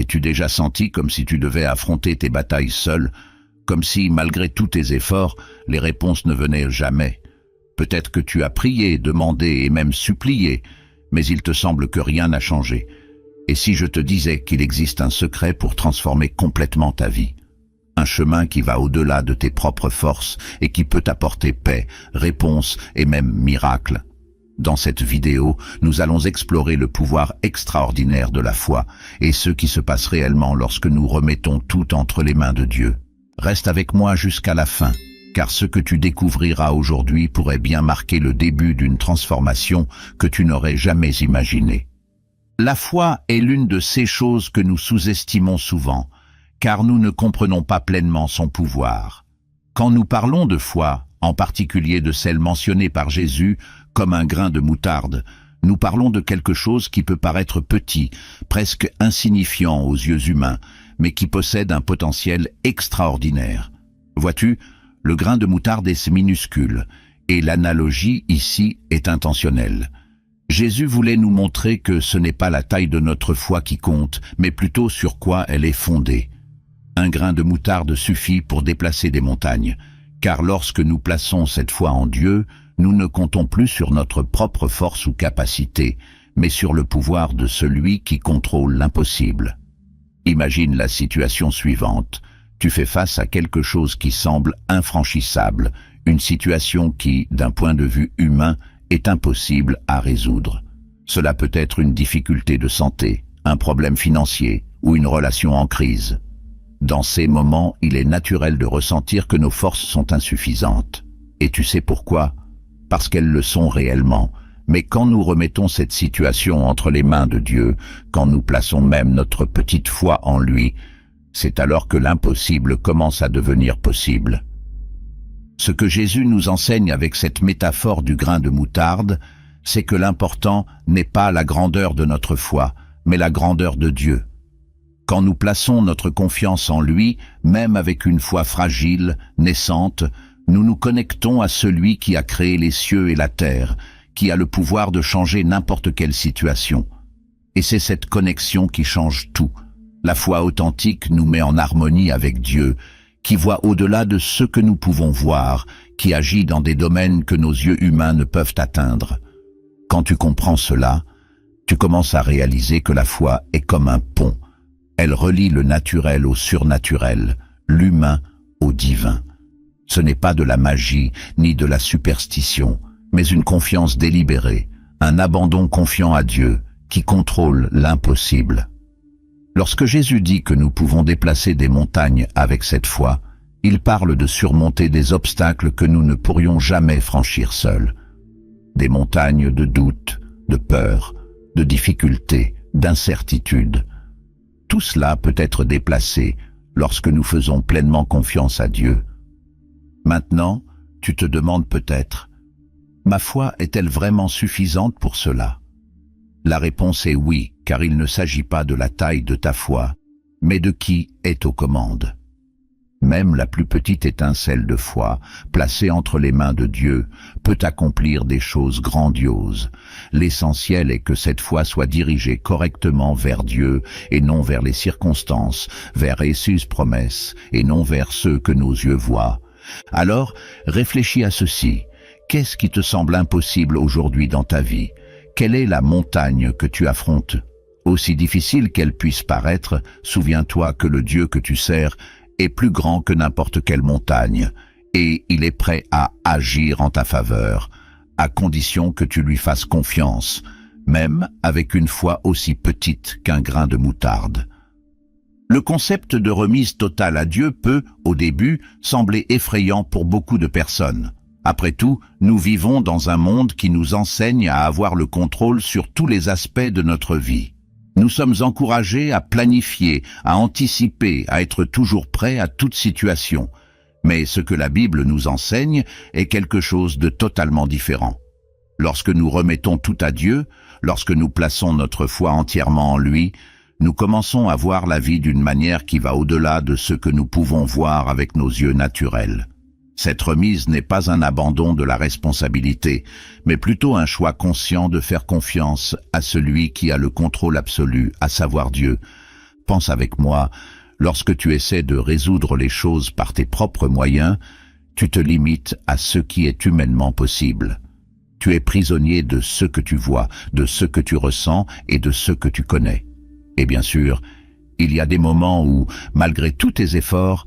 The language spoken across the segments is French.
T'es-tu déjà senti comme si tu devais affronter tes batailles seul, comme si, malgré tous tes efforts, les réponses ne venaient jamais? Peut-être que tu as prié, demandé et même supplié, mais il te semble que rien n'a changé. Et si je te disais qu'il existe un secret pour transformer complètement ta vie? Un chemin qui va au-delà de tes propres forces et qui peut t'apporter paix, réponse et même miracle. Dans cette vidéo, nous allons explorer le pouvoir extraordinaire de la foi et ce qui se passe réellement lorsque nous remettons tout entre les mains de Dieu. Reste avec moi jusqu'à la fin, car ce que tu découvriras aujourd'hui pourrait bien marquer le début d'une transformation que tu n'aurais jamais imaginée. La foi est l'une de ces choses que nous sous-estimons souvent, car nous ne comprenons pas pleinement son pouvoir. Quand nous parlons de foi, en particulier de celle mentionnée par Jésus comme un grain de moutarde, nous parlons de quelque chose qui peut paraître petit, presque insignifiant aux yeux humains, mais qui possède un potentiel extraordinaire. Vois-tu, le grain de moutarde est minuscule, et l'analogie ici est intentionnelle. Jésus voulait nous montrer que ce n'est pas la taille de notre foi qui compte, mais plutôt sur quoi elle est fondée. Un grain de moutarde suffit pour déplacer des montagnes, car lorsque nous plaçons cette foi en Dieu, nous ne comptons plus sur notre propre force ou capacité, mais sur le pouvoir de celui qui contrôle l'impossible. Imagine la situation suivante. Tu fais face à quelque chose qui semble infranchissable, une situation qui, d'un point de vue humain, est impossible à résoudre. Cela peut être une difficulté de santé, un problème financier ou une relation en crise. Dans ces moments, il est naturel de ressentir que nos forces sont insuffisantes. Et tu sais pourquoi? Parce qu'elles le sont réellement. Mais quand nous remettons cette situation entre les mains de Dieu, quand nous plaçons même notre petite foi en lui, c'est alors que l'impossible commence à devenir possible. Ce que Jésus nous enseigne avec cette métaphore du grain de moutarde, c'est que l'important n'est pas la grandeur de notre foi, mais la grandeur de Dieu. Quand nous plaçons notre confiance en lui, même avec une foi fragile, naissante, nous nous connectons à celui qui a créé les cieux et la terre, qui a le pouvoir de changer n'importe quelle situation. Et c'est cette connexion qui change tout. La foi authentique nous met en harmonie avec Dieu, qui voit au-delà de ce que nous pouvons voir, qui agit dans des domaines que nos yeux humains ne peuvent atteindre. Quand tu comprends cela, tu commences à réaliser que la foi est comme un pont. Elle relie le naturel au surnaturel, l'humain au divin. Ce n'est pas de la magie ni de la superstition, mais une confiance délibérée, un abandon confiant à Dieu qui contrôle l'impossible. Lorsque Jésus dit que nous pouvons déplacer des montagnes avec cette foi, il parle de surmonter des obstacles que nous ne pourrions jamais franchir seuls. Des montagnes de doute, de peur, de difficultés, d'incertitude. Tout cela peut être déplacé lorsque nous faisons pleinement confiance à Dieu. Maintenant, tu te demandes peut-être, ma foi est-elle vraiment suffisante pour cela? La réponse est oui, car il ne s'agit pas de la taille de ta foi, mais de qui est aux commandes. Même la plus petite étincelle de foi, placée entre les mains de Dieu, peut accomplir des choses grandioses. L'essentiel est que cette foi soit dirigée correctement vers Dieu et non vers les circonstances, vers ses promesses et non vers ceux que nos yeux voient. Alors, réfléchis à ceci. Qu'est-ce qui te semble impossible aujourd'hui dans ta vie? Quelle est la montagne que tu affrontes? Aussi difficile qu'elle puisse paraître, souviens-toi que le Dieu que tu sers est plus grand que n'importe quelle montagne, et il est prêt à agir en ta faveur, à condition que tu lui fasses confiance, même avec une foi aussi petite qu'un grain de moutarde. Le concept de remise totale à Dieu peut, au début, sembler effrayant pour beaucoup de personnes. Après tout, nous vivons dans un monde qui nous enseigne à avoir le contrôle sur tous les aspects de notre vie. Nous sommes encouragés à planifier, à anticiper, à être toujours prêts à toute situation. Mais ce que la Bible nous enseigne est quelque chose de totalement différent. Lorsque nous remettons tout à Dieu, lorsque nous plaçons notre foi entièrement en lui, nous commençons à voir la vie d'une manière qui va au-delà de ce que nous pouvons voir avec nos yeux naturels. Cette remise n'est pas un abandon de la responsabilité, mais plutôt un choix conscient de faire confiance à celui qui a le contrôle absolu, à savoir Dieu. Pense avec moi, lorsque tu essaies de résoudre les choses par tes propres moyens, tu te limites à ce qui est humainement possible. Tu es prisonnier de ce que tu vois, de ce que tu ressens et de ce que tu connais. Et bien sûr, il y a des moments où, malgré tous tes efforts,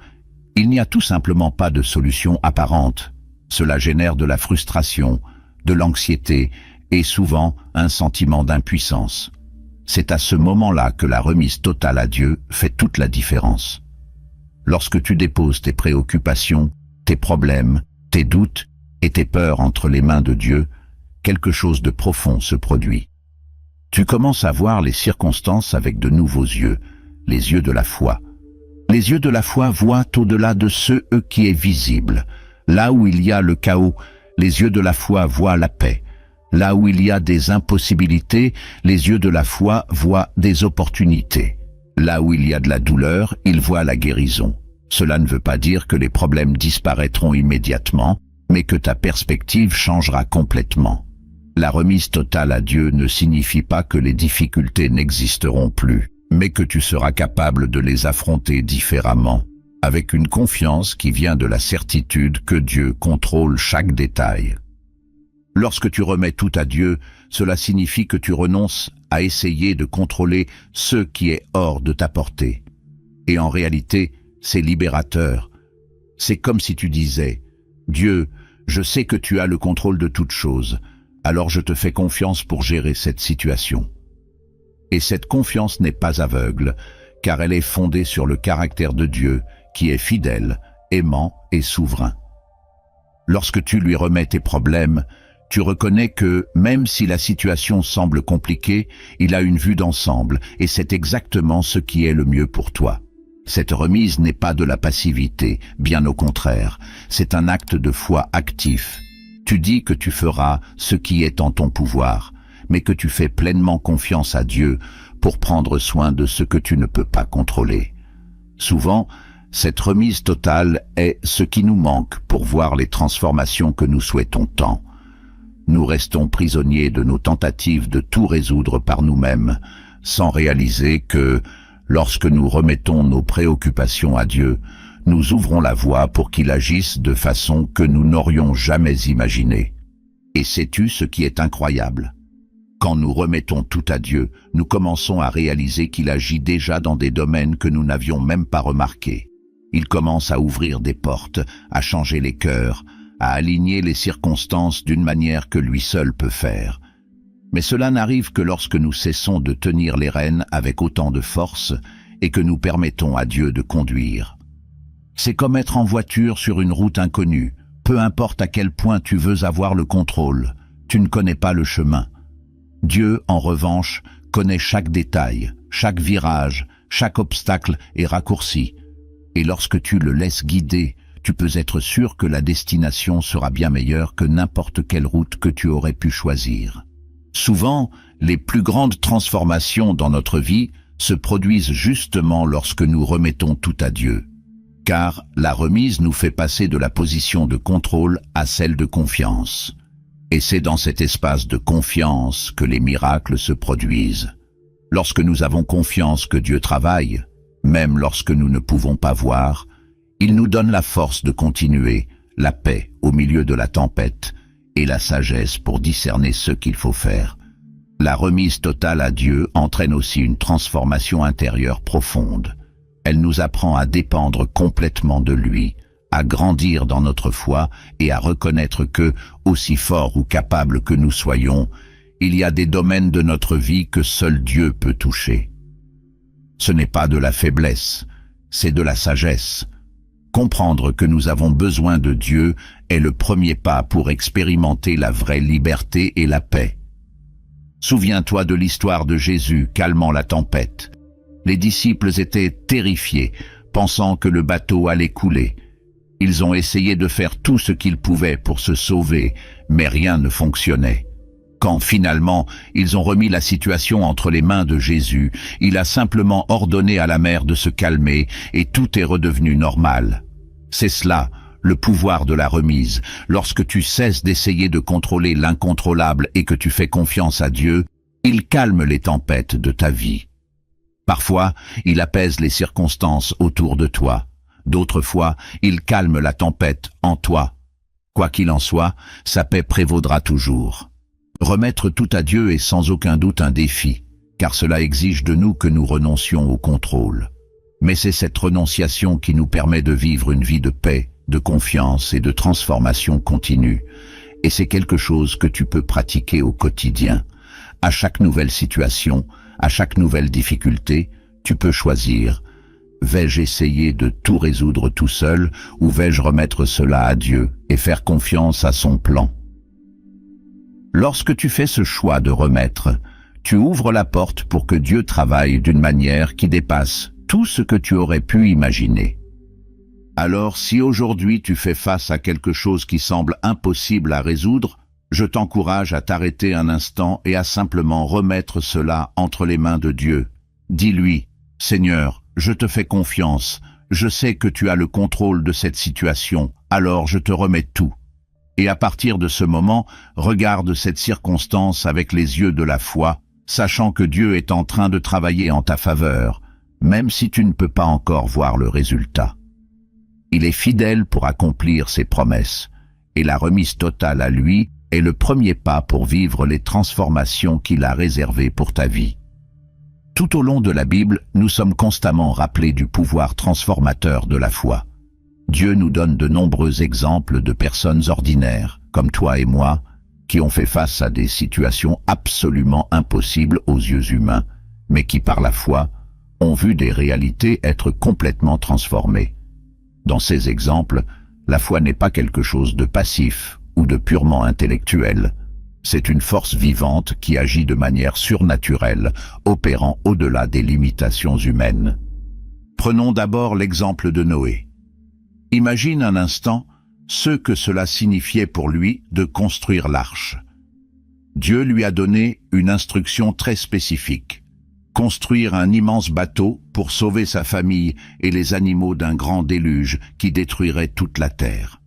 il n'y a tout simplement pas de solution apparente. Cela génère de la frustration, de l'anxiété et souvent un sentiment d'impuissance. C'est à ce moment-là que la remise totale à Dieu fait toute la différence. Lorsque tu déposes tes préoccupations, tes problèmes, tes doutes et tes peurs entre les mains de Dieu, quelque chose de profond se produit. Tu commences à voir les circonstances avec de nouveaux yeux, les yeux de la foi. Les yeux de la foi voient au-delà de ce qui est visible. Là où il y a le chaos, les yeux de la foi voient la paix. Là où il y a des impossibilités, les yeux de la foi voient des opportunités. Là où il y a de la douleur, ils voient la guérison. Cela ne veut pas dire que les problèmes disparaîtront immédiatement, mais que ta perspective changera complètement. La remise totale à Dieu ne signifie pas que les difficultés n'existeront plus, mais que tu seras capable de les affronter différemment, avec une confiance qui vient de la certitude que Dieu contrôle chaque détail. Lorsque tu remets tout à Dieu, cela signifie que tu renonces à essayer de contrôler ce qui est hors de ta portée. Et en réalité, c'est libérateur. C'est comme si tu disais « Dieu, je sais que tu as le contrôle de toutes choses, alors je te fais confiance pour gérer cette situation. » Et cette confiance n'est pas aveugle, car elle est fondée sur le caractère de Dieu, qui est fidèle, aimant et souverain. Lorsque tu lui remets tes problèmes, tu reconnais que, même si la situation semble compliquée, il a une vue d'ensemble, et c'est exactement ce qui est le mieux pour toi. Cette remise n'est pas de la passivité, bien au contraire, c'est un acte de foi actif. Tu dis que tu feras ce qui est en ton pouvoir, mais que tu fais pleinement confiance à Dieu pour prendre soin de ce que tu ne peux pas contrôler. Souvent, cette remise totale est ce qui nous manque pour voir les transformations que nous souhaitons tant. Nous restons prisonniers de nos tentatives de tout résoudre par nous-mêmes, sans réaliser que, lorsque nous remettons nos préoccupations à Dieu, nous ouvrons la voie pour qu'il agisse de façon que nous n'aurions jamais imaginée. Et sais-tu ce qui est incroyable? Quand nous remettons tout à Dieu, nous commençons à réaliser qu'il agit déjà dans des domaines que nous n'avions même pas remarqués. Il commence à ouvrir des portes, à changer les cœurs, à aligner les circonstances d'une manière que lui seul peut faire. Mais cela n'arrive que lorsque nous cessons de tenir les rênes avec autant de force et que nous permettons à Dieu de conduire. C'est comme être en voiture sur une route inconnue. Peu importe à quel point tu veux avoir le contrôle, tu ne connais pas le chemin. Dieu, en revanche, connaît chaque détail, chaque virage, chaque obstacle et raccourci. Et lorsque tu le laisses guider, tu peux être sûr que la destination sera bien meilleure que n'importe quelle route que tu aurais pu choisir. Souvent, les plus grandes transformations dans notre vie se produisent justement lorsque nous remettons tout à Dieu. Car la remise nous fait passer de la position de contrôle à celle de confiance. Et c'est dans cet espace de confiance que les miracles se produisent. Lorsque nous avons confiance que Dieu travaille, même lorsque nous ne pouvons pas voir, il nous donne la force de continuer, la paix au milieu de la tempête et la sagesse pour discerner ce qu'il faut faire. La remise totale à Dieu entraîne aussi une transformation intérieure profonde. Elle nous apprend à dépendre complètement de lui, à grandir dans notre foi et à reconnaître que, aussi forts ou capables que nous soyons, il y a des domaines de notre vie que seul Dieu peut toucher. Ce n'est pas de la faiblesse, c'est de la sagesse. Comprendre que nous avons besoin de Dieu est le premier pas pour expérimenter la vraie liberté et la paix. Souviens-toi de l'histoire de Jésus calmant la tempête. Les disciples étaient terrifiés, pensant que le bateau allait couler. Ils ont essayé de faire tout ce qu'ils pouvaient pour se sauver, mais rien ne fonctionnait. Quand finalement ils ont remis la situation entre les mains de Jésus, il a simplement ordonné à la mer de se calmer et tout est redevenu normal. C'est cela, le pouvoir de la remise. Lorsque tu cesses d'essayer de contrôler l'incontrôlable et que tu fais confiance à Dieu, il calme les tempêtes de ta vie. Parfois, il apaise les circonstances autour de toi. D'autres fois, il calme la tempête en toi. Quoi qu'il en soit, sa paix prévaudra toujours. Remettre tout à Dieu est sans aucun doute un défi, car cela exige de nous que nous renoncions au contrôle. Mais c'est cette renonciation qui nous permet de vivre une vie de paix, de confiance et de transformation continue. Et c'est quelque chose que tu peux pratiquer au quotidien. À chaque nouvelle situation, à chaque nouvelle difficulté, tu peux choisir. Vais-je essayer de tout résoudre tout seul ou vais-je remettre cela à Dieu et faire confiance à son plan? Lorsque tu fais ce choix de remettre, tu ouvres la porte pour que Dieu travaille d'une manière qui dépasse tout ce que tu aurais pu imaginer. Alors, si aujourd'hui tu fais face à quelque chose qui semble impossible à résoudre, je t'encourage à t'arrêter un instant et à simplement remettre cela entre les mains de Dieu. Dis-lui, « Seigneur, je te fais confiance, je sais que tu as le contrôle de cette situation, alors je te remets tout. » Et à partir de ce moment, regarde cette circonstance avec les yeux de la foi, sachant que Dieu est en train de travailler en ta faveur, même si tu ne peux pas encore voir le résultat. Il est fidèle pour accomplir ses promesses, et la remise totale à lui est le premier pas pour vivre les transformations qu'il a réservées pour ta vie. Tout au long de la Bible, nous sommes constamment rappelés du pouvoir transformateur de la foi. Dieu nous donne de nombreux exemples de personnes ordinaires, comme toi et moi, qui ont fait face à des situations absolument impossibles aux yeux humains, mais qui par la foi ont vu des réalités être complètement transformées. Dans ces exemples, la foi n'est pas quelque chose de passif ou de purement intellectuel. C'est une force vivante qui agit de manière surnaturelle, opérant au-delà des limitations humaines. Prenons d'abord l'exemple de Noé. Imagine un instant ce que cela signifiait pour lui de construire l'arche. Dieu lui a donné une instruction très spécifique. Construire un immense bateau pour sauver sa famille et les animaux d'un grand déluge qui détruirait toute la terre.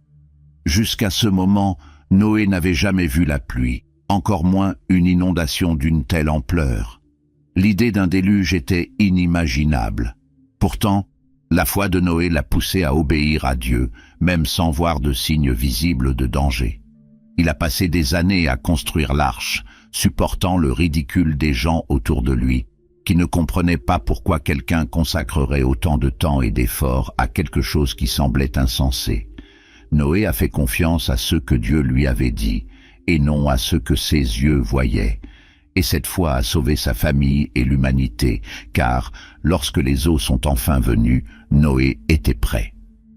Jusqu'à ce moment, Noé n'avait jamais vu la pluie, encore moins une inondation d'une telle ampleur. L'idée d'un déluge était inimaginable. Pourtant, la foi de Noé l'a poussé à obéir à Dieu, même sans voir de signes visibles de danger. Il a passé des années à construire l'arche, supportant le ridicule des gens autour de lui, qui ne comprenaient pas pourquoi quelqu'un consacrerait autant de temps et d'efforts à quelque chose qui semblait insensé. Noé a fait confiance à ce que Dieu lui avait dit, et non à ce que ses yeux voyaient. Et cette foi a sauvé sa famille et l'humanité, car, lorsque les eaux sont enfin venues, Noé était prêt.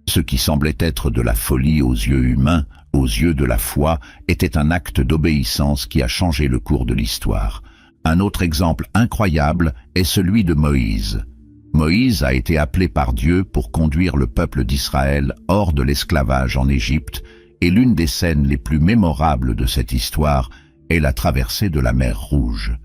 Ce qui semblait être de la folie aux yeux humains, aux yeux de la foi, était un acte d'obéissance qui a changé le cours de l'histoire. Un autre exemple incroyable est celui de Moïse. Moïse a été appelé par Dieu pour conduire le peuple d'Israël hors de l'esclavage en Égypte, et l'une des scènes les plus mémorables de cette histoire est la traversée de la mer Rouge.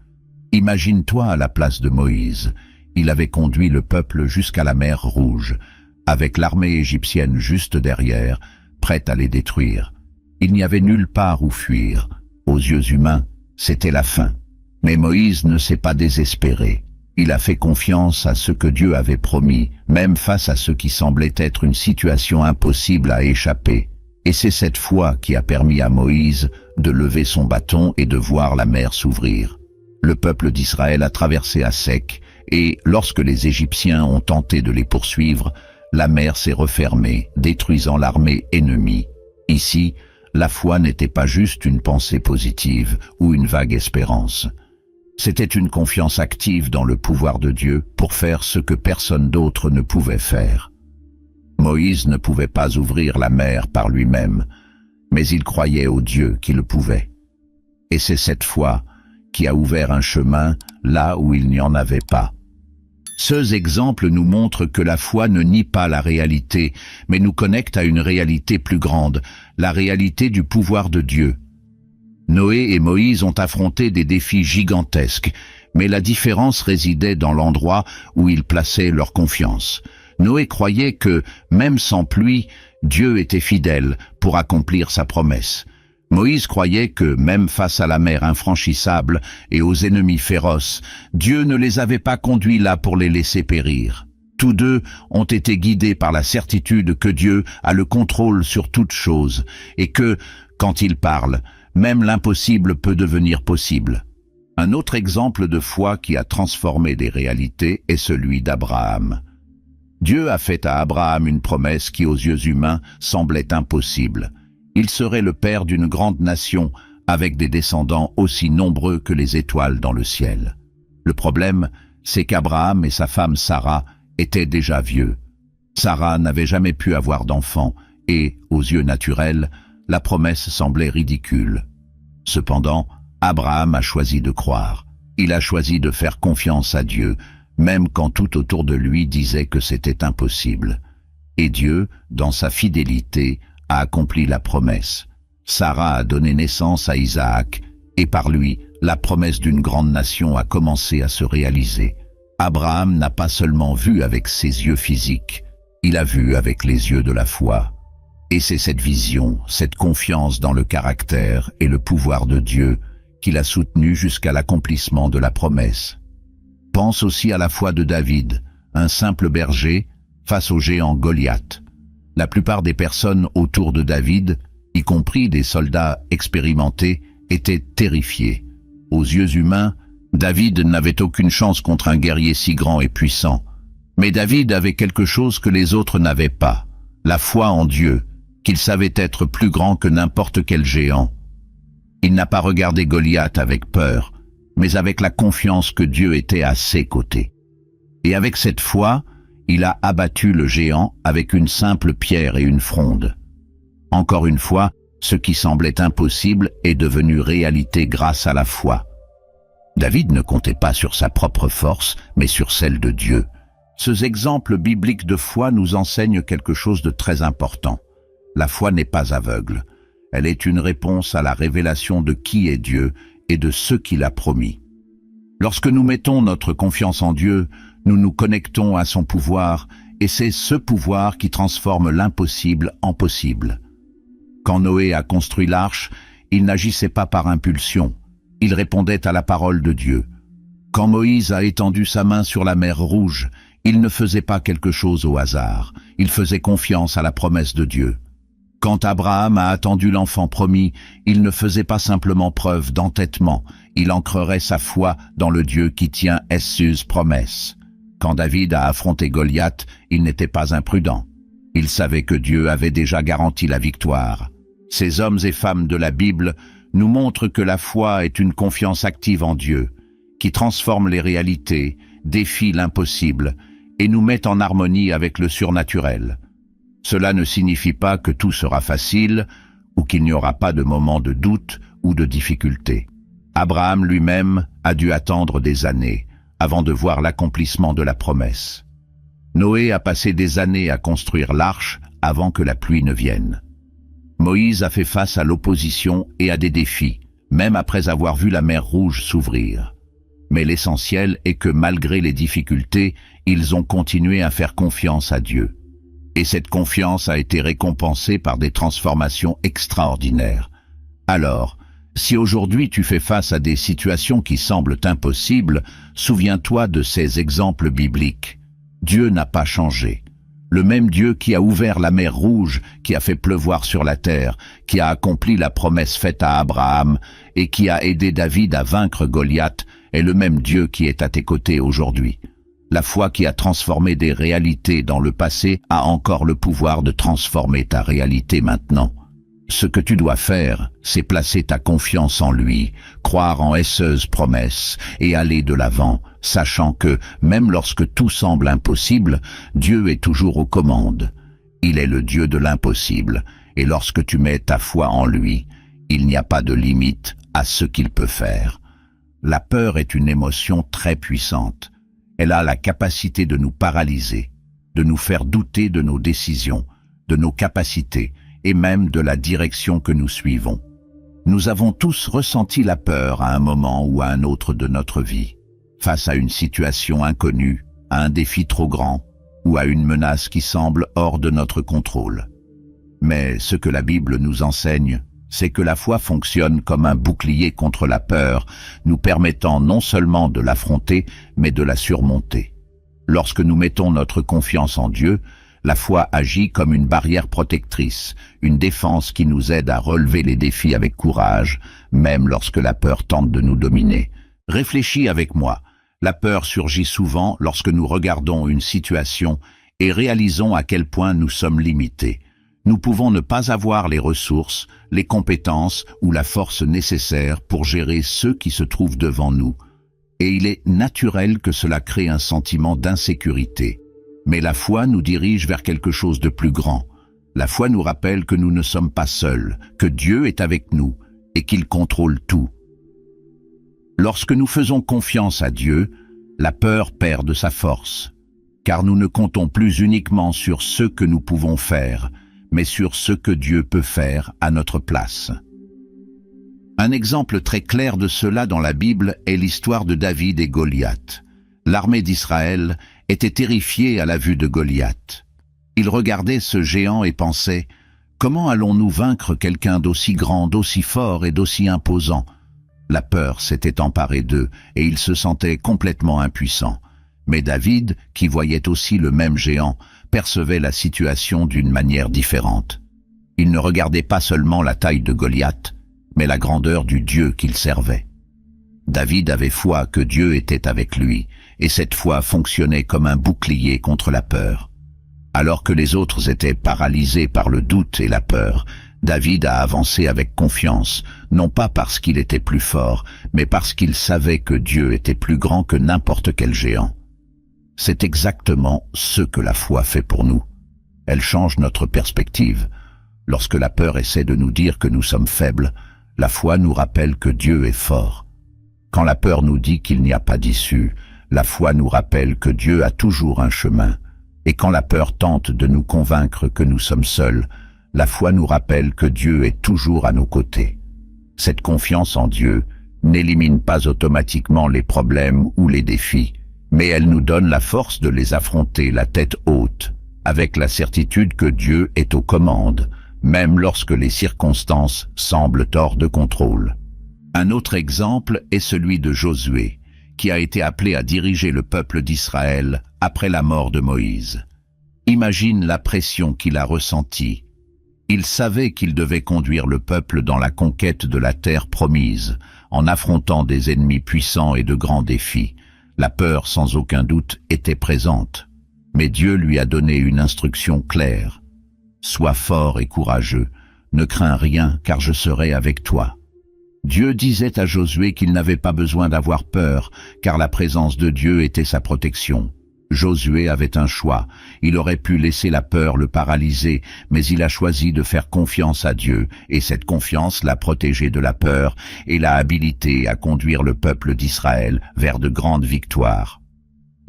Imagine-toi à la place de Moïse. Il avait conduit le peuple jusqu'à la mer Rouge, avec l'armée égyptienne juste derrière, prête à les détruire. Il n'y avait nulle part où fuir. Aux yeux humains, c'était la fin. Mais Moïse ne s'est pas désespéré. Il a fait confiance à ce que Dieu avait promis, même face à ce qui semblait être une situation impossible à échapper. Et c'est cette foi qui a permis à Moïse de lever son bâton et de voir la mer s'ouvrir. Le peuple d'Israël a traversé à sec, et lorsque les Égyptiens ont tenté de les poursuivre, la mer s'est refermée, détruisant l'armée ennemie. Ici, la foi n'était pas juste une pensée positive ou une vague espérance. C'était une confiance active dans le pouvoir de Dieu pour faire ce que personne d'autre ne pouvait faire. Moïse ne pouvait pas ouvrir la mer par lui-même, mais il croyait au Dieu qui le pouvait. Et c'est cette foi qui a ouvert un chemin là où il n'y en avait pas. Ces exemples nous montrent que la foi ne nie pas la réalité, mais nous connecte à une réalité plus grande, la réalité du pouvoir de Dieu. Noé et Moïse ont affronté des défis gigantesques, mais la différence résidait dans l'endroit où ils plaçaient leur confiance. Noé croyait que, même sans pluie, Dieu était fidèle pour accomplir sa promesse. Moïse croyait que, même face à la mer infranchissable et aux ennemis féroces, Dieu ne les avait pas conduits là pour les laisser périr. Tous deux ont été guidés par la certitude que Dieu a le contrôle sur toute chose et que, quand il parle, même l'impossible peut devenir possible. Un autre exemple de foi qui a transformé des réalités est celui d'Abraham. Dieu a fait à Abraham une promesse qui, aux yeux humains, semblait impossible. Il serait le père d'une grande nation, avec des descendants aussi nombreux que les étoiles dans le ciel. Le problème, c'est qu'Abraham et sa femme Sarah étaient déjà vieux. Sarah n'avait jamais pu avoir d'enfant et, aux yeux naturels, la promesse semblait ridicule. Cependant, Abraham a choisi de croire. Il a choisi de faire confiance à Dieu, même quand tout autour de lui disait que c'était impossible. Et Dieu, dans sa fidélité, a accompli la promesse. Sarah a donné naissance à Isaac, et par lui, la promesse d'une grande nation a commencé à se réaliser. Abraham n'a pas seulement vu avec ses yeux physiques, il a vu avec les yeux de la foi. Et c'est cette vision, cette confiance dans le caractère et le pouvoir de Dieu qui l'a soutenu jusqu'à l'accomplissement de la promesse. Pense aussi à la foi de David, un simple berger, face au géant Goliath. La plupart des personnes autour de David, y compris des soldats expérimentés, étaient terrifiés. Aux yeux humains, David n'avait aucune chance contre un guerrier si grand et puissant. Mais David avait quelque chose que les autres n'avaient pas, la foi en Dieu, qu'il savait être plus grand que n'importe quel géant. Il n'a pas regardé Goliath avec peur, mais avec la confiance que Dieu était à ses côtés. Et avec cette foi, il a abattu le géant avec une simple pierre et une fronde. Encore une fois, ce qui semblait impossible est devenu réalité grâce à la foi. David ne comptait pas sur sa propre force, mais sur celle de Dieu. Ces exemples bibliques de foi nous enseignent quelque chose de très important. La foi n'est pas aveugle. Elle est une réponse à la révélation de qui est Dieu et de ce qu'il a promis. Lorsque nous mettons notre confiance en Dieu, nous nous connectons à son pouvoir, et c'est ce pouvoir qui transforme l'impossible en possible. Quand Noé a construit l'arche, il n'agissait pas par impulsion, il répondait à la parole de Dieu. Quand Moïse a étendu sa main sur la mer Rouge, il ne faisait pas quelque chose au hasard, il faisait confiance à la promesse de Dieu. Quand Abraham a attendu l'enfant promis, il ne faisait pas simplement preuve d'entêtement, il ancrerait sa foi dans le Dieu qui tient ses promesses. Quand David a affronté Goliath, il n'était pas imprudent. Il savait que Dieu avait déjà garanti la victoire. Ces hommes et femmes de la Bible nous montrent que la foi est une confiance active en Dieu, qui transforme les réalités, défie l'impossible et nous met en harmonie avec le surnaturel. Cela ne signifie pas que tout sera facile ou qu'il n'y aura pas de moments de doute ou de difficulté. Abraham lui-même a dû attendre des années avant de voir l'accomplissement de la promesse. Noé a passé des années à construire l'arche avant que la pluie ne vienne. Moïse a fait face à l'opposition et à des défis, même après avoir vu la mer Rouge s'ouvrir. Mais l'essentiel est que malgré les difficultés, ils ont continué à faire confiance à Dieu. Et cette confiance a été récompensée par des transformations extraordinaires. Alors, si aujourd'hui tu fais face à des situations qui semblent impossibles, souviens-toi de ces exemples bibliques. Dieu n'a pas changé. Le même Dieu qui a ouvert la mer Rouge, qui a fait pleuvoir sur la terre, qui a accompli la promesse faite à Abraham et qui a aidé David à vaincre Goliath, est le même Dieu qui est à tes côtés aujourd'hui. La foi qui a transformé des réalités dans le passé a encore le pouvoir de transformer ta réalité maintenant. Ce que tu dois faire, c'est placer ta confiance en lui, croire en ses promesses et aller de l'avant, sachant que, même lorsque tout semble impossible, Dieu est toujours aux commandes. Il est le Dieu de l'impossible, et lorsque tu mets ta foi en lui, il n'y a pas de limite à ce qu'il peut faire. La peur est une émotion très puissante. Elle a la capacité de nous paralyser, de nous faire douter de nos décisions, de nos capacités et même de la direction que nous suivons. Nous avons tous ressenti la peur à un moment ou à un autre de notre vie, face à une situation inconnue, à un défi trop grand ou à une menace qui semble hors de notre contrôle. Mais ce que la Bible nous enseigne, c'est que la foi fonctionne comme un bouclier contre la peur, nous permettant non seulement de l'affronter, mais de la surmonter. Lorsque nous mettons notre confiance en Dieu, la foi agit comme une barrière protectrice, une défense qui nous aide à relever les défis avec courage, même lorsque la peur tente de nous dominer. Réfléchis avec moi. La peur surgit souvent lorsque nous regardons une situation et réalisons à quel point nous sommes limités. Nous pouvons ne pas avoir les ressources, les compétences ou la force nécessaires pour gérer ceux qui se trouvent devant nous. Et il est naturel que cela crée un sentiment d'insécurité. Mais la foi nous dirige vers quelque chose de plus grand. La foi nous rappelle que nous ne sommes pas seuls, que Dieu est avec nous et qu'il contrôle tout. Lorsque nous faisons confiance à Dieu, la peur perd de sa force, car nous ne comptons plus uniquement sur ce que nous pouvons faire, mais sur ce que Dieu peut faire à notre place. Un exemple très clair de cela dans la Bible est l'histoire de David et Goliath. L'armée d'Israël était terrifiée à la vue de Goliath. Ils regardaient ce géant et pensaient « Comment allons-nous vaincre quelqu'un d'aussi grand, d'aussi fort et d'aussi imposant ?» La peur s'était emparée d'eux et ils se sentaient complètement impuissants. Mais David, qui voyait aussi le même géant, percevait la situation d'une manière différente. Il ne regardait pas seulement la taille de Goliath, mais la grandeur du Dieu qu'il servait. David avait foi que Dieu était avec lui, et cette foi fonctionnait comme un bouclier contre la peur. Alors que les autres étaient paralysés par le doute et la peur, David a avancé avec confiance, non pas parce qu'il était plus fort, mais parce qu'il savait que Dieu était plus grand que n'importe quel géant. C'est exactement ce que la foi fait pour nous. Elle change notre perspective. Lorsque la peur essaie de nous dire que nous sommes faibles, la foi nous rappelle que Dieu est fort. Quand la peur nous dit qu'il n'y a pas d'issue, la foi nous rappelle que Dieu a toujours un chemin. Et quand la peur tente de nous convaincre que nous sommes seuls, la foi nous rappelle que Dieu est toujours à nos côtés. Cette confiance en Dieu n'élimine pas automatiquement les problèmes ou les défis, mais elle nous donne la force de les affronter la tête haute, avec la certitude que Dieu est aux commandes, même lorsque les circonstances semblent hors de contrôle. Un autre exemple est celui de Josué, qui a été appelé à diriger le peuple d'Israël après la mort de Moïse. Imagine la pression qu'il a ressentie. Il savait qu'il devait conduire le peuple dans la conquête de la terre promise, en affrontant des ennemis puissants et de grands défis. La peur, sans aucun doute, était présente. Mais Dieu lui a donné une instruction claire. « Sois fort et courageux, ne crains rien car je serai avec toi. » Dieu disait à Josué qu'il n'avait pas besoin d'avoir peur, car la présence de Dieu était sa protection. Josué avait un choix. Il aurait pu laisser la peur le paralyser, mais il a choisi de faire confiance à Dieu, et cette confiance l'a protégé de la peur et l'a habilité à conduire le peuple d'Israël vers de grandes victoires.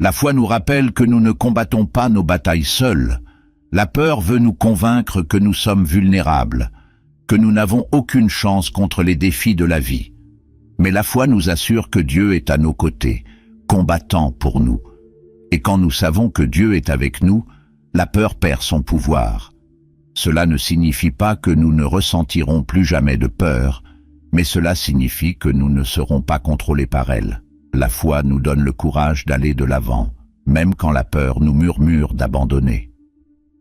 La foi nous rappelle que nous ne combattons pas nos batailles seuls. La peur veut nous convaincre que nous sommes vulnérables, que nous n'avons aucune chance contre les défis de la vie. Mais la foi nous assure que Dieu est à nos côtés, combattant pour nous. Et quand nous savons que Dieu est avec nous, la peur perd son pouvoir. Cela ne signifie pas que nous ne ressentirons plus jamais de peur, mais cela signifie que nous ne serons pas contrôlés par elle. La foi nous donne le courage d'aller de l'avant, même quand la peur nous murmure d'abandonner.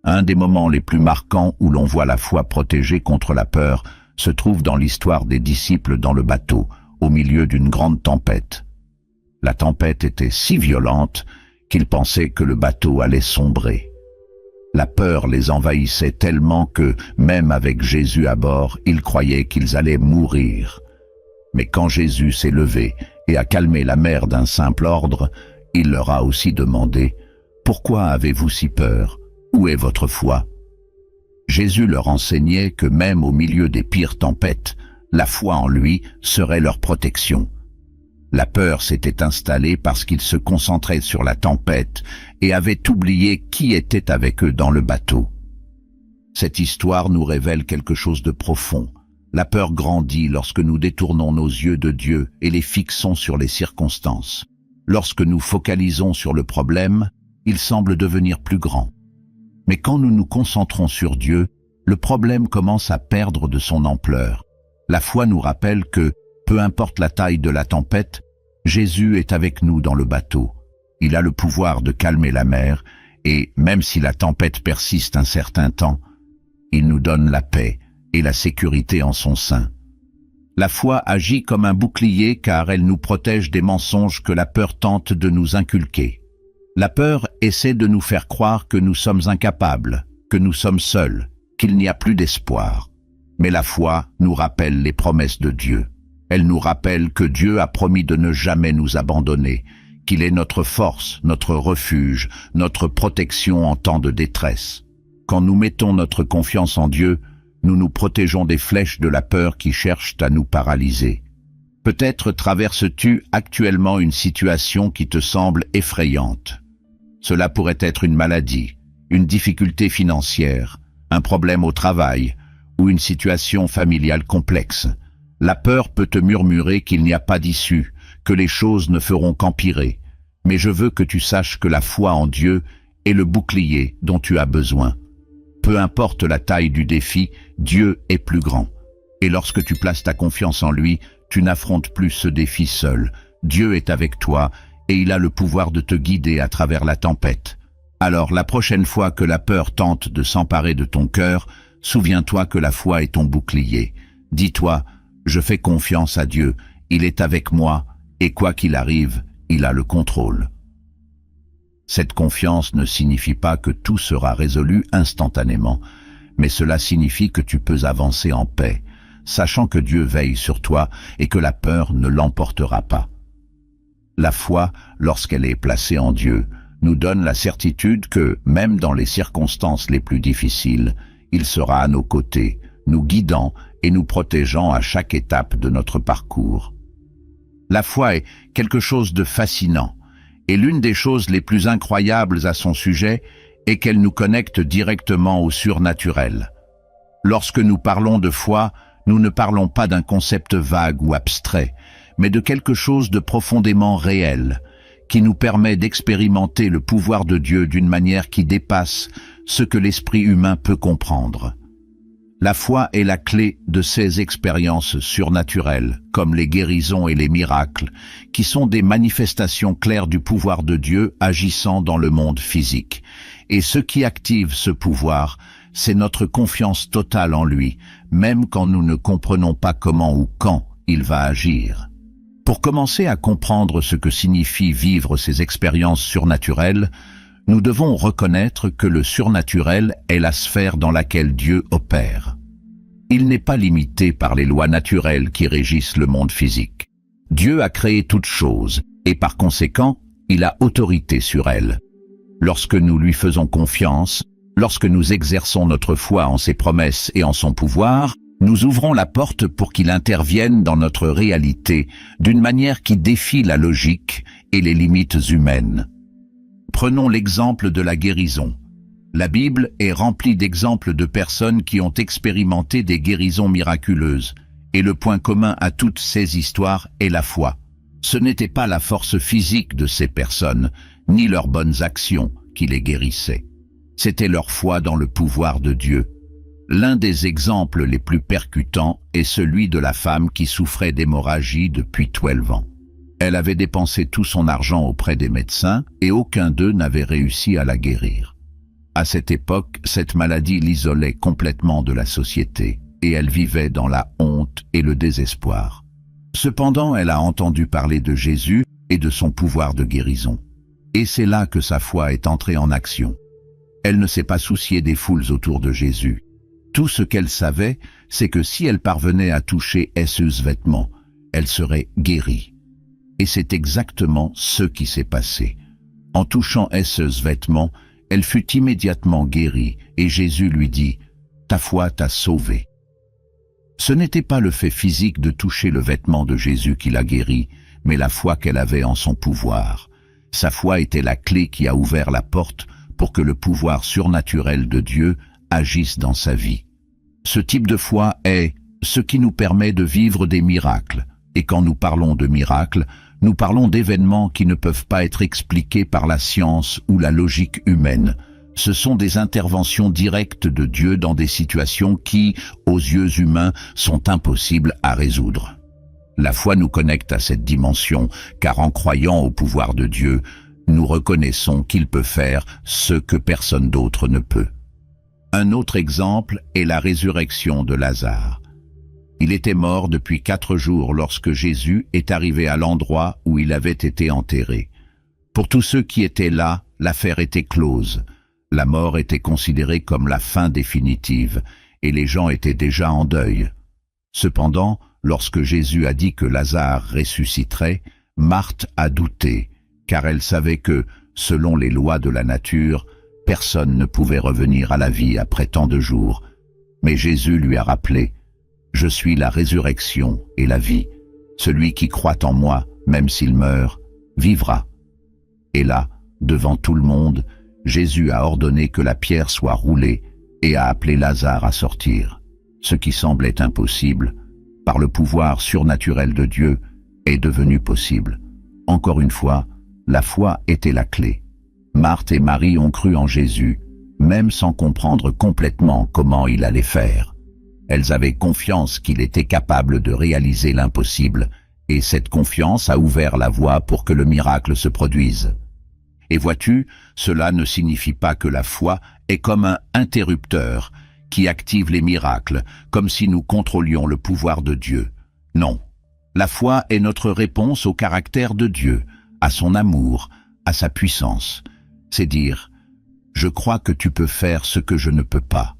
Un des moments les plus marquants où l'on voit la foi protégée contre la peur se trouve dans l'histoire des disciples dans le bateau, au milieu d'une grande tempête. La tempête était si violente qu'ils pensaient que le bateau allait sombrer. La peur les envahissait tellement que, même avec Jésus à bord, ils croyaient qu'ils allaient mourir. Mais quand Jésus s'est levé et a calmé la mer d'un simple ordre, il leur a aussi demandé « Pourquoi avez-vous si peur ? Où est votre foi ?» Jésus leur enseignait que même au milieu des pires tempêtes, la foi en lui serait leur protection. La peur s'était installée parce qu'ils se concentraient sur la tempête et avaient oublié qui était avec eux dans le bateau. Cette histoire nous révèle quelque chose de profond. La peur grandit lorsque nous détournons nos yeux de Dieu et les fixons sur les circonstances. Lorsque nous focalisons sur le problème, il semble devenir plus grand. Mais quand nous nous concentrons sur Dieu, le problème commence à perdre de son ampleur. La foi nous rappelle que, peu importe la taille de la tempête, Jésus est avec nous dans le bateau. Il a le pouvoir de calmer la mer, et même si la tempête persiste un certain temps, il nous donne la paix et la sécurité en son sein. La foi agit comme un bouclier car elle nous protège des mensonges que la peur tente de nous inculquer. La peur essaie de nous faire croire que nous sommes incapables, que nous sommes seuls, qu'il n'y a plus d'espoir. Mais la foi nous rappelle les promesses de Dieu. Elle nous rappelle que Dieu a promis de ne jamais nous abandonner, qu'il est notre force, notre refuge, notre protection en temps de détresse. Quand nous mettons notre confiance en Dieu, nous nous protégeons des flèches de la peur qui cherchent à nous paralyser. Peut-être traverses-tu actuellement une situation qui te semble effrayante. Cela pourrait être une maladie, une difficulté financière, un problème au travail ou une situation familiale complexe. La peur peut te murmurer qu'il n'y a pas d'issue, que les choses ne feront qu'empirer. Mais je veux que tu saches que la foi en Dieu est le bouclier dont tu as besoin. Peu importe la taille du défi, Dieu est plus grand. Et lorsque tu places ta confiance en lui, tu n'affrontes plus ce défi seul. Dieu est avec toi et il a le pouvoir de te guider à travers la tempête. Alors la prochaine fois que la peur tente de s'emparer de ton cœur, souviens-toi que la foi est ton bouclier. Dis-toi, je fais confiance à Dieu, il est avec moi et quoi qu'il arrive, il a le contrôle. Cette confiance ne signifie pas que tout sera résolu instantanément, mais cela signifie que tu peux avancer en paix, sachant que Dieu veille sur toi et que la peur ne l'emportera pas. La foi, lorsqu'elle est placée en Dieu, nous donne la certitude que, même dans les circonstances les plus difficiles, il sera à nos côtés, nous guidant et nous protégeant à chaque étape de notre parcours. La foi est quelque chose de fascinant. Et l'une des choses les plus incroyables à son sujet est qu'elle nous connecte directement au surnaturel. Lorsque nous parlons de foi, nous ne parlons pas d'un concept vague ou abstrait, mais de quelque chose de profondément réel, qui nous permet d'expérimenter le pouvoir de Dieu d'une manière qui dépasse ce que l'esprit humain peut comprendre. La foi est la clé de ces expériences surnaturelles, comme les guérisons et les miracles, qui sont des manifestations claires du pouvoir de Dieu agissant dans le monde physique. Et ce qui active ce pouvoir, c'est notre confiance totale en lui, même quand nous ne comprenons pas comment ou quand il va agir. Pour commencer à comprendre ce que signifie vivre ces expériences surnaturelles, nous devons reconnaître que le surnaturel est la sphère dans laquelle Dieu opère. Il n'est pas limité par les lois naturelles qui régissent le monde physique. Dieu a créé toutes choses, et par conséquent, il a autorité sur elles. Lorsque nous lui faisons confiance, lorsque nous exerçons notre foi en ses promesses et en son pouvoir, nous ouvrons la porte pour qu'il intervienne dans notre réalité d'une manière qui défie la logique et les limites humaines. Prenons l'exemple de la guérison. La Bible est remplie d'exemples de personnes qui ont expérimenté des guérisons miraculeuses, et le point commun à toutes ces histoires est la foi. Ce n'était pas la force physique de ces personnes, ni leurs bonnes actions qui les guérissaient. C'était leur foi dans le pouvoir de Dieu. L'un des exemples les plus percutants est celui de la femme qui souffrait d'hémorragie depuis 12 ans. Elle avait dépensé tout son argent auprès des médecins et aucun d'eux n'avait réussi à la guérir. À cette époque, cette maladie l'isolait complètement de la société et elle vivait dans la honte et le désespoir. Cependant, elle a entendu parler de Jésus et de son pouvoir de guérison. Et c'est là que sa foi est entrée en action. Elle ne s'est pas souciée des foules autour de Jésus. Tout ce qu'elle savait, c'est que si elle parvenait à toucher ses vêtements, elle serait guérie. Et c'est exactement ce qui s'est passé. En touchant ses vêtements, elle fut immédiatement guérie et Jésus lui dit « Ta foi t'a sauvée ». Ce n'était pas le fait physique de toucher le vêtement de Jésus qui l'a guérie, mais la foi qu'elle avait en son pouvoir. Sa foi était la clé qui a ouvert la porte pour que le pouvoir surnaturel de Dieu agisse dans sa vie. Ce type de foi est ce qui nous permet de vivre des miracles. Et quand nous parlons de miracles, nous parlons d'événements qui ne peuvent pas être expliqués par la science ou la logique humaine. Ce sont des interventions directes de Dieu dans des situations qui, aux yeux humains, sont impossibles à résoudre. La foi nous connecte à cette dimension, car en croyant au pouvoir de Dieu, nous reconnaissons qu'il peut faire ce que personne d'autre ne peut. Un autre exemple est la résurrection de Lazare. Il était mort depuis 4 jours lorsque Jésus est arrivé à l'endroit où il avait été enterré. Pour tous ceux qui étaient là, l'affaire était close. La mort était considérée comme la fin définitive, et les gens étaient déjà en deuil. Cependant, lorsque Jésus a dit que Lazare ressusciterait, Marthe a douté, car elle savait que, selon les lois de la nature, personne ne pouvait revenir à la vie après tant de jours. Mais Jésus lui a rappelé, « Je suis la résurrection et la vie. Celui qui croit en moi, même s'il meurt, vivra. » Et là, devant tout le monde, Jésus a ordonné que la pierre soit roulée et a appelé Lazare à sortir. Ce qui semblait impossible, par le pouvoir surnaturel de Dieu, est devenu possible. Encore une fois, la foi était la clé. Marthe et Marie ont cru en Jésus, même sans comprendre complètement comment il allait faire. Elles avaient confiance qu'il était capable de réaliser l'impossible, et cette confiance a ouvert la voie pour que le miracle se produise. Et vois-tu, cela ne signifie pas que la foi est comme un interrupteur qui active les miracles, comme si nous contrôlions le pouvoir de Dieu. Non, la foi est notre réponse au caractère de Dieu, à son amour, à sa puissance. C'est dire, je crois que tu peux faire ce que je ne peux pas.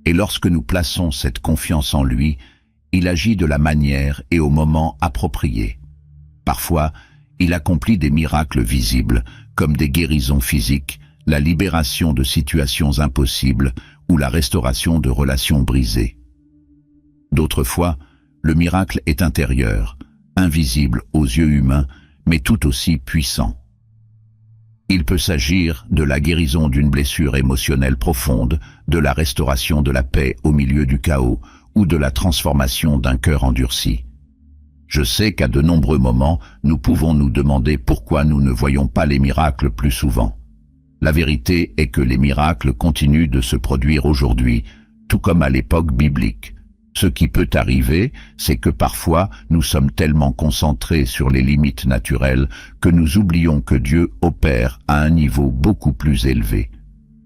Et lorsque nous plaçons cette confiance en lui, il agit de la manière et au moment approprié. Parfois, il accomplit des miracles visibles, comme des guérisons physiques, la libération de situations impossibles ou la restauration de relations brisées. D'autres fois, le miracle est intérieur, invisible aux yeux humains, mais tout aussi puissant. Il peut s'agir de la guérison d'une blessure émotionnelle profonde, de la restauration de la paix au milieu du chaos ou de la transformation d'un cœur endurci. Je sais qu'à de nombreux moments, nous pouvons nous demander pourquoi nous ne voyons pas les miracles plus souvent. La vérité est que les miracles continuent de se produire aujourd'hui, tout comme à l'époque biblique. Ce qui peut arriver, c'est que parfois nous sommes tellement concentrés sur les limites naturelles que nous oublions que Dieu opère à un niveau beaucoup plus élevé.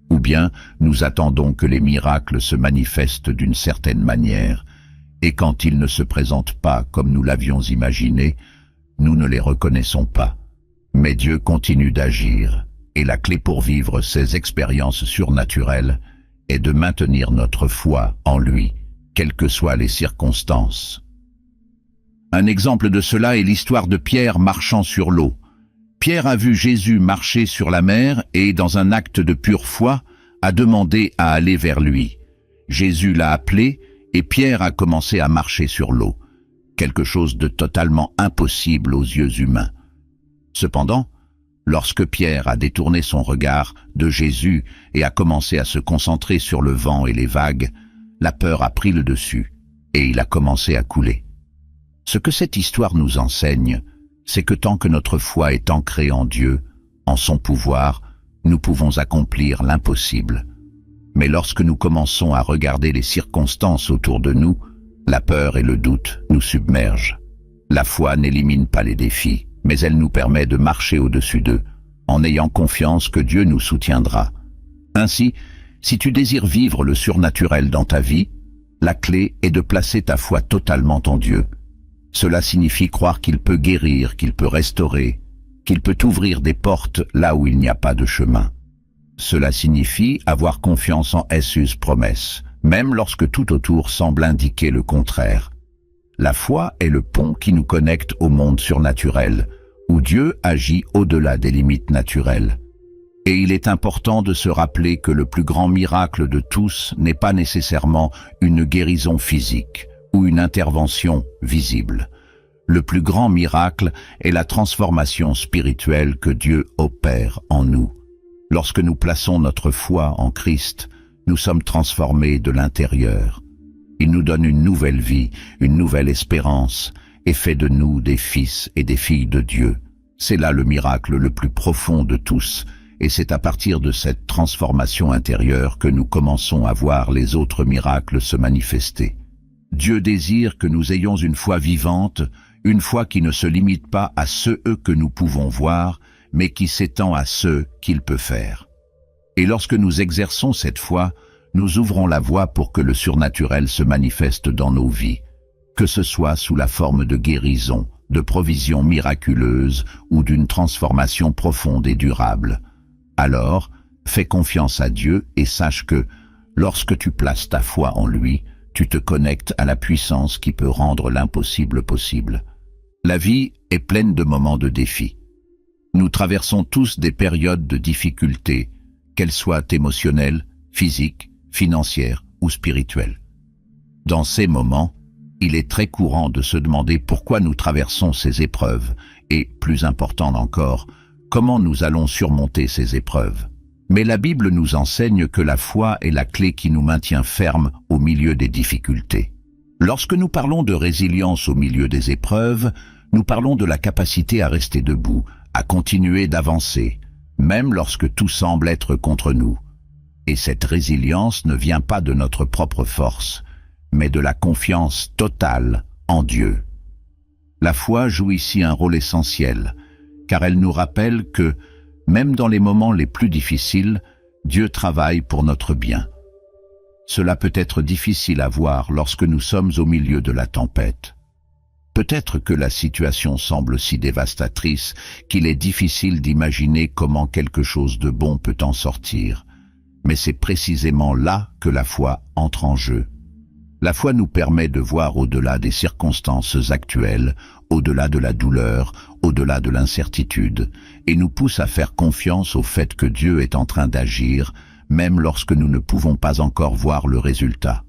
Ou bien nous attendons que les miracles se manifestent d'une certaine manière, et quand ils ne se présentent pas comme nous l'avions imaginé, nous ne les reconnaissons pas. Mais Dieu continue d'agir, et la clé pour vivre ces expériences surnaturelles est de maintenir notre foi en lui, quelles que soient les circonstances. Un exemple de cela est l'histoire de Pierre marchant sur l'eau. Pierre a vu Jésus marcher sur la mer et, dans un acte de pure foi, a demandé à aller vers lui. Jésus l'a appelé et Pierre a commencé à marcher sur l'eau, quelque chose de totalement impossible aux yeux humains. Cependant, lorsque Pierre a détourné son regard de Jésus et a commencé à se concentrer sur le vent et les vagues, la peur a pris le dessus et il a commencé à couler. Ce que cette histoire nous enseigne, c'est que tant que notre foi est ancrée en Dieu, en son pouvoir, nous pouvons accomplir l'impossible. Mais lorsque nous commençons à regarder les circonstances autour de nous, la peur et le doute nous submergent. La foi n'élimine pas les défis, mais elle nous permet de marcher au-dessus d'eux, en ayant confiance que Dieu nous soutiendra. Ainsi, si tu désires vivre le surnaturel dans ta vie, la clé est de placer ta foi totalement en Dieu. Cela signifie croire qu'il peut guérir, qu'il peut restaurer, qu'il peut ouvrir des portes là où il n'y a pas de chemin. Cela signifie avoir confiance en ses promesses, même lorsque tout autour semble indiquer le contraire. La foi est le pont qui nous connecte au monde surnaturel, où Dieu agit au-delà des limites naturelles. Et il est important de se rappeler que le plus grand miracle de tous n'est pas nécessairement une guérison physique ou une intervention visible. Le plus grand miracle est la transformation spirituelle que Dieu opère en nous. Lorsque nous plaçons notre foi en Christ, nous sommes transformés de l'intérieur. Il nous donne une nouvelle vie, une nouvelle espérance, et fait de nous des fils et des filles de Dieu. C'est là le miracle le plus profond de tous, et c'est à partir de cette transformation intérieure que nous commençons à voir les autres miracles se manifester. Dieu désire que nous ayons une foi vivante, une foi qui ne se limite pas à ceux que nous pouvons voir, mais qui s'étend à ceux qu'il peut faire. Et lorsque nous exerçons cette foi, nous ouvrons la voie pour que le surnaturel se manifeste dans nos vies, que ce soit sous la forme de guérison, de provision miraculeuse ou d'une transformation profonde et durable. Alors, fais confiance à Dieu et sache que, lorsque tu places ta foi en lui, tu te connectes à la puissance qui peut rendre l'impossible possible. La vie est pleine de moments de défi. Nous traversons tous des périodes de difficultés, qu'elles soient émotionnelles, physiques, financières ou spirituelles. Dans ces moments, il est très courant de se demander pourquoi nous traversons ces épreuves et, plus important encore, comment nous allons surmonter ces épreuves. Mais la Bible nous enseigne que la foi est la clé qui nous maintient fermes au milieu des difficultés. Lorsque nous parlons de résilience au milieu des épreuves, nous parlons de la capacité à rester debout, à continuer d'avancer, même lorsque tout semble être contre nous. Et cette résilience ne vient pas de notre propre force, mais de la confiance totale en Dieu. La foi joue ici un rôle essentiel, car elle nous rappelle que, même dans les moments les plus difficiles, Dieu travaille pour notre bien. Cela peut être difficile à voir lorsque nous sommes au milieu de la tempête. Peut-être que la situation semble si dévastatrice qu'il est difficile d'imaginer comment quelque chose de bon peut en sortir. Mais c'est précisément là que la foi entre en jeu. La foi nous permet de voir au-delà des circonstances actuelles, au-delà de la douleur, au-delà de l'incertitude, et nous pousse à faire confiance au fait que Dieu est en train d'agir, même lorsque nous ne pouvons pas encore voir le résultat.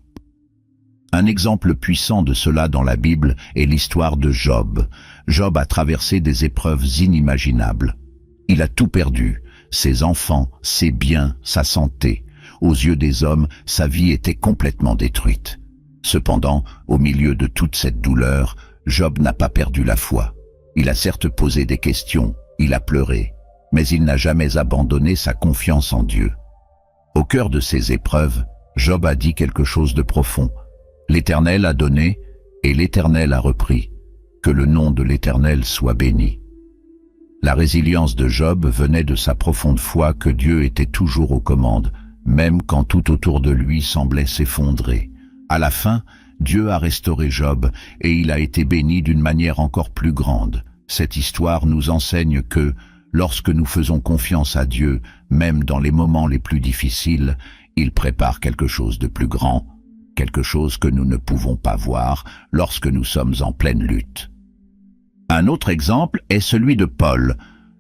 Un exemple puissant de cela dans la Bible est l'histoire de Job. Job a traversé des épreuves inimaginables. Il a tout perdu, ses enfants, ses biens, sa santé. Aux yeux des hommes, sa vie était complètement détruite. Cependant, au milieu de toute cette douleur, Job n'a pas perdu la foi. Il a certes posé des questions, il a pleuré, mais il n'a jamais abandonné sa confiance en Dieu. Au cœur de ces épreuves, Job a dit quelque chose de profond. L'Éternel a donné et l'Éternel a repris. Que le nom de l'Éternel soit béni. La résilience de Job venait de sa profonde foi que Dieu était toujours aux commandes, même quand tout autour de lui semblait s'effondrer. À la fin, Dieu a restauré Job et il a été béni d'une manière encore plus grande. Cette histoire nous enseigne que, lorsque nous faisons confiance à Dieu, même dans les moments les plus difficiles, il prépare quelque chose de plus grand, quelque chose que nous ne pouvons pas voir lorsque nous sommes en pleine lutte. Un autre exemple est celui de Paul,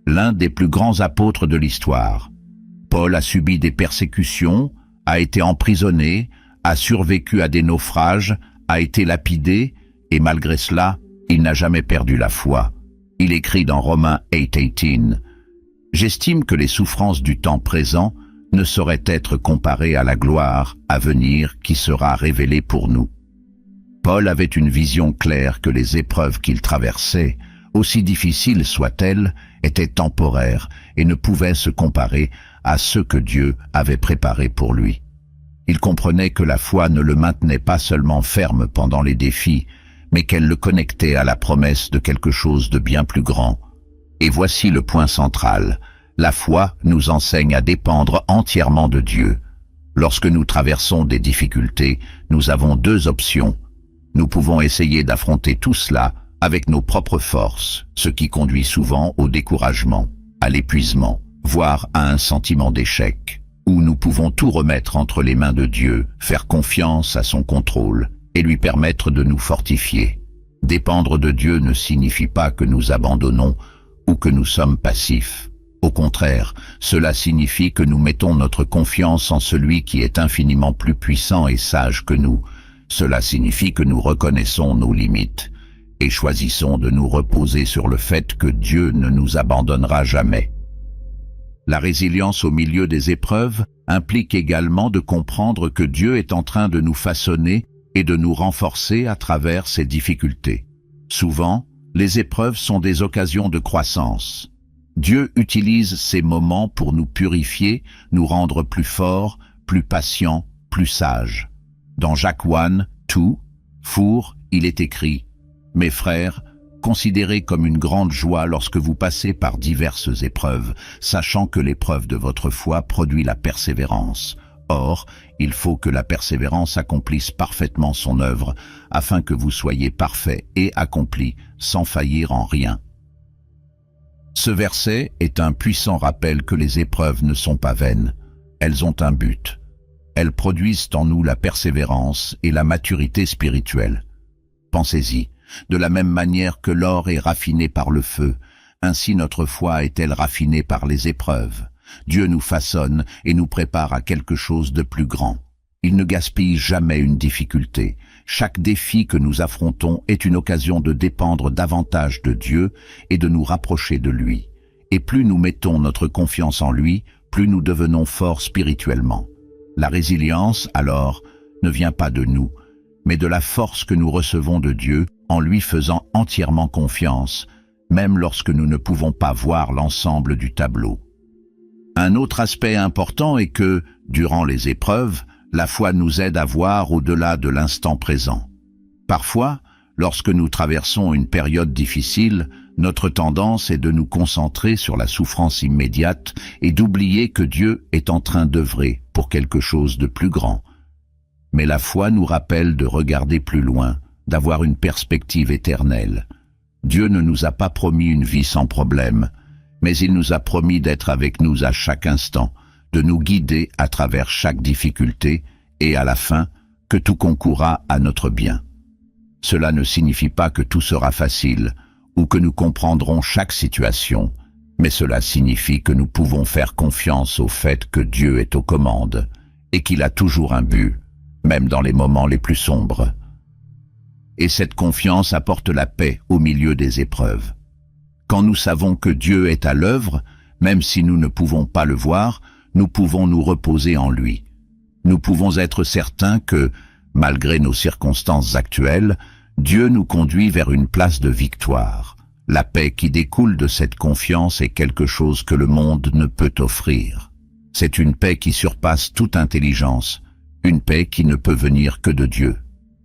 l'un des plus grands apôtres de l'histoire. Paul a subi des persécutions, a été emprisonné, a survécu à des naufrages, a été lapidé, et malgré cela, il n'a jamais perdu la foi. Il écrit dans Romains 8:18 « J'estime que les souffrances du temps présent ne sauraient être comparées à la gloire à venir qui sera révélée pour nous. » Paul avait une vision claire que les épreuves qu'il traversait, aussi difficiles soient-elles, étaient temporaires et ne pouvaient se comparer à ceux que Dieu avait préparés pour lui. Il comprenait que la foi ne le maintenait pas seulement ferme pendant les défis, mais qu'elle le connectait à la promesse de quelque chose de bien plus grand. Et voici le point central. La foi nous enseigne à dépendre entièrement de Dieu. Lorsque nous traversons des difficultés, nous avons deux options. Nous pouvons essayer d'affronter tout cela avec nos propres forces, ce qui conduit souvent au découragement, à l'épuisement, voire à un sentiment d'échec. Ou nous pouvons tout remettre entre les mains de Dieu, faire confiance à son contrôle et lui permettre de nous fortifier. Dépendre de Dieu ne signifie pas que nous abandonnons ou que nous sommes passifs. Au contraire, cela signifie que nous mettons notre confiance en celui qui est infiniment plus puissant et sage que nous. Cela signifie que nous reconnaissons nos limites et choisissons de nous reposer sur le fait que Dieu ne nous abandonnera jamais. La résilience au milieu des épreuves implique également de comprendre que Dieu est en train de nous façonner et de nous renforcer à travers ces difficultés. Souvent, les épreuves sont des occasions de croissance. Dieu utilise ces moments pour nous purifier, nous rendre plus forts, plus patients, plus sages. Dans Jacques 1:2, il est écrit « Mes frères, considérez comme une grande joie lorsque vous passez par diverses épreuves, sachant que l'épreuve de votre foi produit la persévérance. Or, il faut que la persévérance accomplisse parfaitement son œuvre, afin que vous soyez parfaits et accomplis, sans faillir en rien. » Ce verset est un puissant rappel que les épreuves ne sont pas vaines. Elles ont un but. Elles produisent en nous la persévérance et la maturité spirituelle. Pensez-y, de la même manière que l'or est raffiné par le feu, ainsi notre foi est-elle raffinée par les épreuves. Dieu nous façonne et nous prépare à quelque chose de plus grand. Il ne gaspille jamais une difficulté. Chaque défi que nous affrontons est une occasion de dépendre davantage de Dieu et de nous rapprocher de lui. Et plus nous mettons notre confiance en lui, plus nous devenons forts spirituellement. La résilience, alors, ne vient pas de nous, mais de la force que nous recevons de Dieu en lui faisant entièrement confiance, même lorsque nous ne pouvons pas voir l'ensemble du tableau. Un autre aspect important est que, durant les épreuves, la foi nous aide à voir au-delà de l'instant présent. Parfois, lorsque nous traversons une période difficile, notre tendance est de nous concentrer sur la souffrance immédiate et d'oublier que Dieu est en train d'œuvrer pour quelque chose de plus grand. Mais la foi nous rappelle de regarder plus loin, d'avoir une perspective éternelle. Dieu ne nous a pas promis une vie sans problème, mais il nous a promis d'être avec nous à chaque instant, de nous guider à travers chaque difficulté et à la fin, que tout concourra à notre bien. Cela ne signifie pas que tout sera facile ou que nous comprendrons chaque situation, mais cela signifie que nous pouvons faire confiance au fait que Dieu est aux commandes et qu'il a toujours un but, même dans les moments les plus sombres. Et cette confiance apporte la paix au milieu des épreuves. Quand nous savons que Dieu est à l'œuvre, même si nous ne pouvons pas le voir, nous pouvons nous reposer en lui. Nous pouvons être certains que, malgré nos circonstances actuelles, Dieu nous conduit vers une place de victoire. La paix qui découle de cette confiance est quelque chose que le monde ne peut offrir. C'est une paix qui surpasse toute intelligence, une paix qui ne peut venir que de Dieu.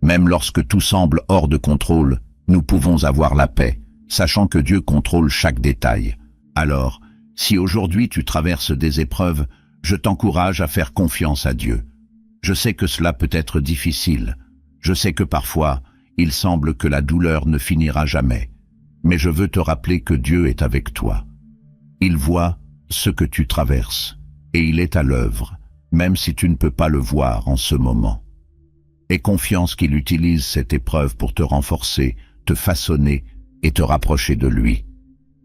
Même lorsque tout semble hors de contrôle, nous pouvons avoir la paix, sachant que Dieu contrôle chaque détail. Alors, si aujourd'hui tu traverses des épreuves, je t'encourage à faire confiance à Dieu. Je sais que cela peut être difficile. Je sais que parfois, il semble que la douleur ne finira jamais. Mais je veux te rappeler que Dieu est avec toi. Il voit ce que tu traverses, et il est à l'œuvre, même si tu ne peux pas le voir en ce moment. Aie confiance qu'il utilise cette épreuve pour te renforcer, te façonner et te rapprocher de lui.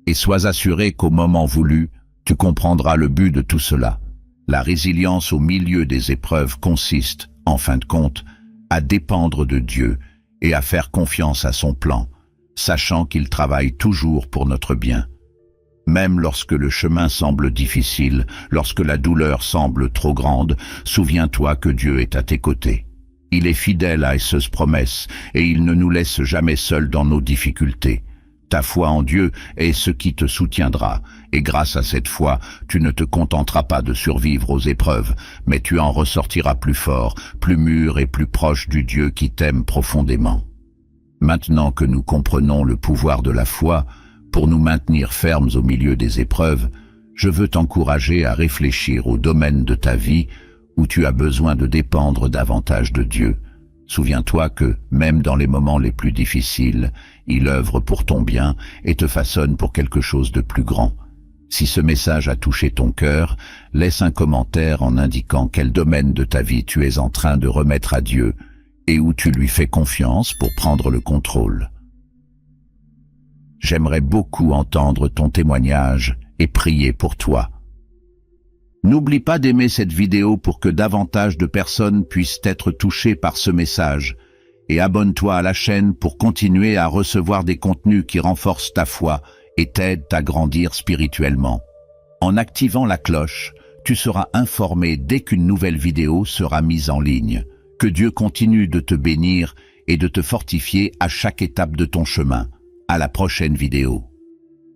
Et sois assuré qu'au moment voulu, tu comprendras le but de tout cela. La résilience au milieu des épreuves consiste, en fin de compte, à dépendre de Dieu et à faire confiance à son plan, sachant qu'il travaille toujours pour notre bien. Même lorsque le chemin semble difficile, lorsque la douleur semble trop grande, souviens-toi que Dieu est à tes côtés. Il est fidèle à ses promesses et il ne nous laisse jamais seuls dans nos difficultés. Ta foi en Dieu est ce qui te soutiendra, et grâce à cette foi, tu ne te contenteras pas de survivre aux épreuves, mais tu en ressortiras plus fort, plus mûr et plus proche du Dieu qui t'aime profondément. Maintenant que nous comprenons le pouvoir de la foi, pour nous maintenir fermes au milieu des épreuves, je veux t'encourager à réfléchir au domaine de ta vie où tu as besoin de dépendre davantage de Dieu. Souviens-toi que, même dans les moments les plus difficiles, il œuvre pour ton bien et te façonne pour quelque chose de plus grand. Si ce message a touché ton cœur, laisse un commentaire en indiquant quel domaine de ta vie tu es en train de remettre à Dieu et où tu lui fais confiance pour prendre le contrôle. J'aimerais beaucoup entendre ton témoignage et prier pour toi. N'oublie pas d'aimer cette vidéo pour que davantage de personnes puissent être touchées par ce message et abonne-toi à la chaîne pour continuer à recevoir des contenus qui renforcent ta foi et t'aident à grandir spirituellement. En activant la cloche, tu seras informé dès qu'une nouvelle vidéo sera mise en ligne. Que Dieu continue de te bénir et de te fortifier à chaque étape de ton chemin. À la prochaine vidéo.